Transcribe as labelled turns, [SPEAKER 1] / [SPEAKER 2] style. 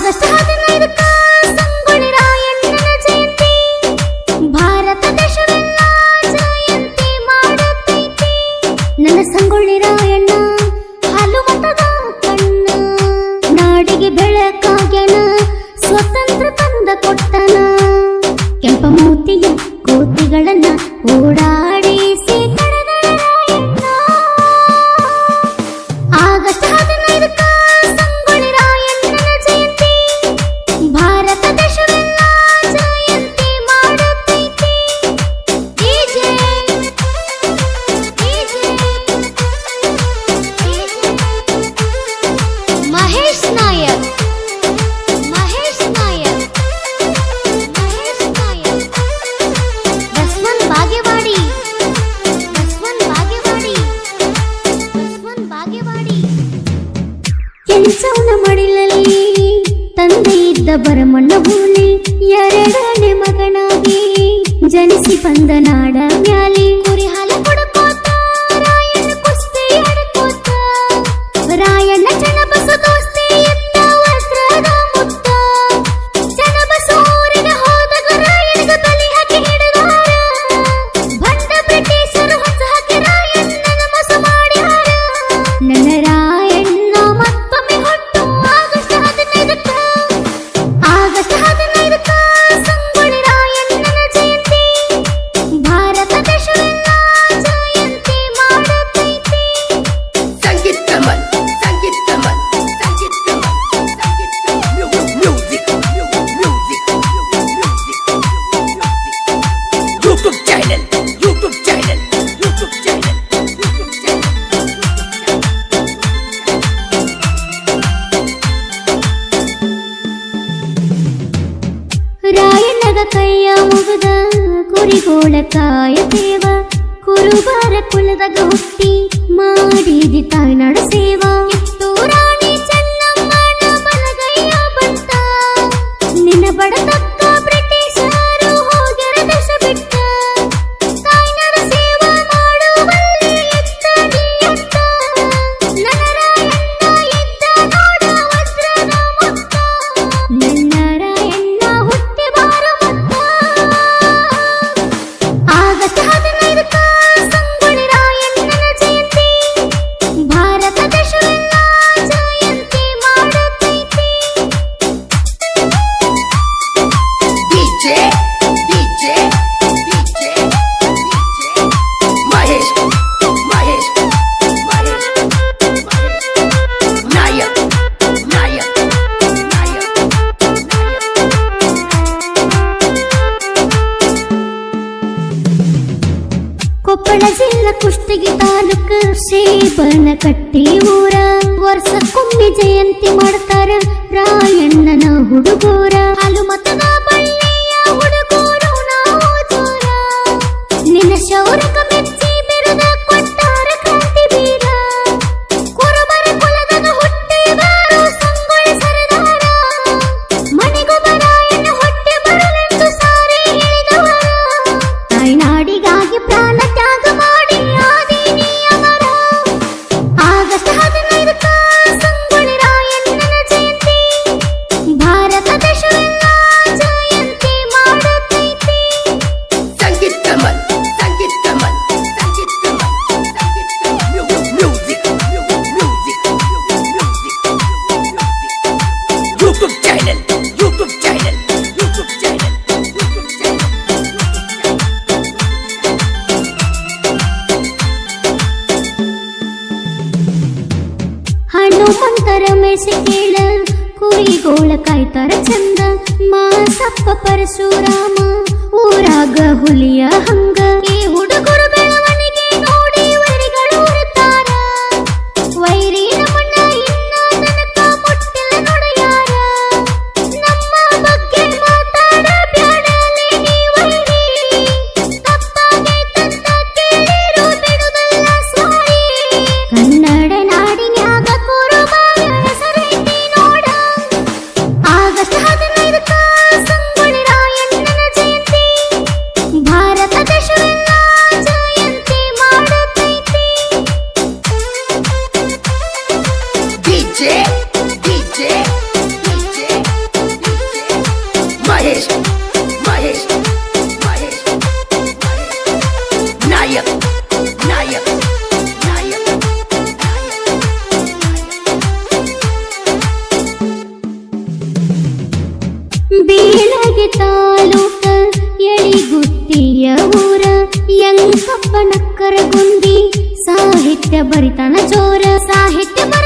[SPEAKER 1] August 15ಕ್ಕ Sangolli ರಾಯಣ್ಣನ ಜಯಂತಿ. ಭಾರತ ದೇಶವೆಲ್ಲ ಜಯಂತಿ ಮಾಡುತ್ತೈತಿ. ನನ್ನ ಸಂಗೊಳ್ಳಿ ರಾಯಣ್ಣ ಹಾಲು ಮತದ ಕಣ್ಣ. ನಾಡಿಗೆ ಬೆಳಕಾಗ್ಯನ ಸ್ವತಂತ್ರ ತಂದ ಕೊಟ್ಟನ. ಕೆಂಪ ಮೂತಿಯ ಕೋತಿಗಳನ್ನ ಓಡಾಡಿಸಿ ಕಳೆದ ರಾಯಣ್ಣ. ಆಗಸ್ಟ್ 15ಕ್ಕ ಸಂಗೊಳ್ಳಿ ರಾಯಣ್ಣನ ಜಯಂತಿ. ಭಾರತ ದೇಶವೆಲ್ಲ ಜಯಂತಿ ಮಾಡುತ್ತೈತಿ. ಡಿಜೆ ಮಹೇಶ್ ನಾಯಕ್ ಬಸವನ್ ಬಾಗೇವಾಡಿ ಕೆಂಚವನ ಮಡಿಲಲ್ಲಿ ತಂದೆ ಇದ್ದ ಬರಮಣ್ಣ ಹುಲಿ ಎರಡನೇ ಮಗನಾಗಿ ಜನಿಸಿ ಬಂದ ನಾಡ ಮ್ಯಾಲಿ. ಕುರಿ ಹಾಲ ಕೊಡ್ಕೋತ ರಾಯಣ್ಣ ಕುಸ್ತಿ ಆಡ್ಕೋತ. ರಾಯಣ್ಣ ಚಣಬಸು ದೋಸ್ತಿ ಎತ್ತ ವಸ್ತ್ರದ ಮುತ್ತ. ಚಣಬಸು ಊರಿಗೆ ಹೋದಾಗ ರಾಯಣ್ಣಗ ಬಲಿ ಹಾಕಿ ಹಿಡಿದಾರ. ಬಂದ ಬ್ರಿಟಿಷರು ಹೊಸ ಹಾಕಿ ರಾಯಣ್ಣನ ಮೋಸ ಮಾಡ್ಯಾರ. ನನ್ನ ರಾಯಣ್ಣ ಮತ್ತೊಮ್ಮೆ ಹುಟ್ಟು ಆಗಸ್ಟ್ 15ಕ್ಕ. ಆಗಸ್ಟ್ 15ಕ್ಕ ಸಂಗೊಳ್ಳಿ ರಾಯಣ್ಣನ ಜಯಂತಿ. ಭಾರತ ದೇಶವೆಲ್ಲ ಜಯಂತಿ ಮಾಡುತ್ತೈತಿ.
[SPEAKER 2] ಸಂಗೀತ ಕಮಲ್ ಮ್ಯೂಸಿಕ್ ಯೂಟ್ಯೂಬ್ ಚಾನೆಲ್
[SPEAKER 1] ರಾಯಣ್ಣಗ ಕೈಯ ಮುಗದ ಕುರಿಗೋಳ ಕಾಯತೇವ. ಕುರುಬರ ಕುಲದಾಗ ಹುಟ್ಟಿ ಮಾಡಿದಿ ತಾಯ್ನಾಡ ಸೇವಾ. ಕಿತ್ತೂರಾಣಿ ಚೆನ್ನಮ್ಮನ ಬಲಗೈಯ ಬಂತ. ನಿನ್ನ ಬಡತಕ್ಕ ಬ್ರಿಟಿಷರು ಹೋಗ್ಯಾರ ದೇಶ ಬಿಟ್ಟ. ತಾಯ್ನಾಡ ಸೇವಾ ಮಾಡುವಲ್ಲಿ ಎತ್ತ ನೀ ಎತ್ತ. ನನ್ನ ರಾಯಣ್ಣ ಇದ್ದ ನೋಡ ವಜ್ರದ ಮುತ್ತ. ನನ್ನ ರಾಯಣ್ಣ ಹುಟ್ಟಿ ಬಾರ ಮುತ್ತ. ಆಗಸ್ಟ್ 15ಕ್ಕ ಸಂಗೊಳ್ಳಿ ರಾಯಣ್ಣನ ಜಯಂತಿ. ಭಾರತ ದೇಶವೆಲ್ಲ ಜಯಂತಿ ಮಾಡುತ್ತೈತಿ.
[SPEAKER 2] ಡಿಜೆ ಮಹೇಶ್ ನಾಯಕ್
[SPEAKER 1] ಕೊಪ್ಪಳ ಜಿಲ್ಲಾ ಕುಷ್ಟಗಿ ತಾಲೂಕು ಶ್ರೀಬನಕಟ್ಟಿ ಊರ. ವರ್ಷಕ್ಕೊಮ್ಮೆ ಜಯಂತಿ ಮಾಡ್ತಾರ ರಾಯಣ್ಣನ ಹುಡುಗೂರ. ಹಾಲು ಮತದ ಬಳ್ಳಿಯ ಹುಡುಗೂರು ನಾವು ಜೋರ. ನಿನ್ನ ಶೌರಕ ಮೆಚ್ಚಿ ಬಿರುದ ಕೊಟ್ಟಾರ ಕ್ರಾಂತಿ ಬೀರ. ಕುರುಬರ ಕುಲದಾಗ ಹುಟ್ಟಿದಾರು ಸಂಗೊಳ್ಳಿ ಸರದಾರ. ಮನೆಗೊಬ್ಬ ರಾಯಣ್ಣ ಹೊಟ್ಟೆ ಬರಲೆಂದು ಸಾರಿ ಹೇಳಿದವರ. ತಾಯ್ನಾಡಿಗಾಗಿ ಪ್ರಾಣ ತ್ಯಾಗ ಮಾಡಿ ಆದೀನಿ ಅಮರ. ಆಗಸ್ಟ್ 15ಕ್ಕ ಸಂಗೊಳ್ಳಿ ರಾಯಣ್ಣನ ಜಯಂತಿ. ಭಾರತ ದೇಶವೆಲ್ಲ ಜಯಂತಿ ಮಾಡುತ್ತೈತಿ.
[SPEAKER 2] ಸಂಗೀತ ಕಮಲ್ ಮ್ಯೂಸಿಕ್ ಯೂಟ್ಯೂಬ್ ಚಾನೆಲ್
[SPEAKER 1] ಹನುಮಂತರ ಮೆಣಸಿ ಕೇಳ ಕುರಿಗೋಳ ಕಾಯ್ತಾರ ಚಂದ. ಮಾಸಪ್ಪ ಪರಶುರಾಮ ಊರಾಗ ಹುಲಿಯ ಹಂಗ. ಈ ಹುಡುಗರು ಬೆಳವಣಿಗೆ ನೋಡಿ ವೈರಿಗಳು ಉರುತ್ತಾರ. ವೈರಿ ನಮ್ಮನ್ನ ಇನ್ನ ತನಕ ಮುಟ್ಟಿಲ್ಲ ನೋಡ್ಯಾರ. ನಮ್ಮ ಬಗ್ಗೆ ಮಾತಾಡ ಬ್ಯಾಡಲೆ ನೀ ವೈರಿ. ತಪ್ಪಾಗೈತಂತ ಕೇಳಿರು ಬಿಡುದಲ್ಲ ಸ್ವಾರಿ. ಕನ್ನಡ ನಾಡಿನ್ಯಾಗ ಕುರುಬರ ಹೆಸರೈತಿ ನೋಡ. ಆಗಸ್ಟ್ 15ಕ್ಕ ಸಂಗೊಳ್ಳಿ ರಾಯಣ್ಣನ ಜಯಂತಿ. ಭಾರತ ದೇಶವೆಲ್ಲ ಜಯ ಹುಲಿಗೆ ತಾಲೂಕ ಎಳಿಗುತ್ತಿಯ ಊರ ಯಂಕಪ್ಪನ ಕರಗುಂದಿ ಸಾಹಿತ್ಯ ಬರಿತನ ಜೋರ ಸಾಹಿತ್ಯ ಬರ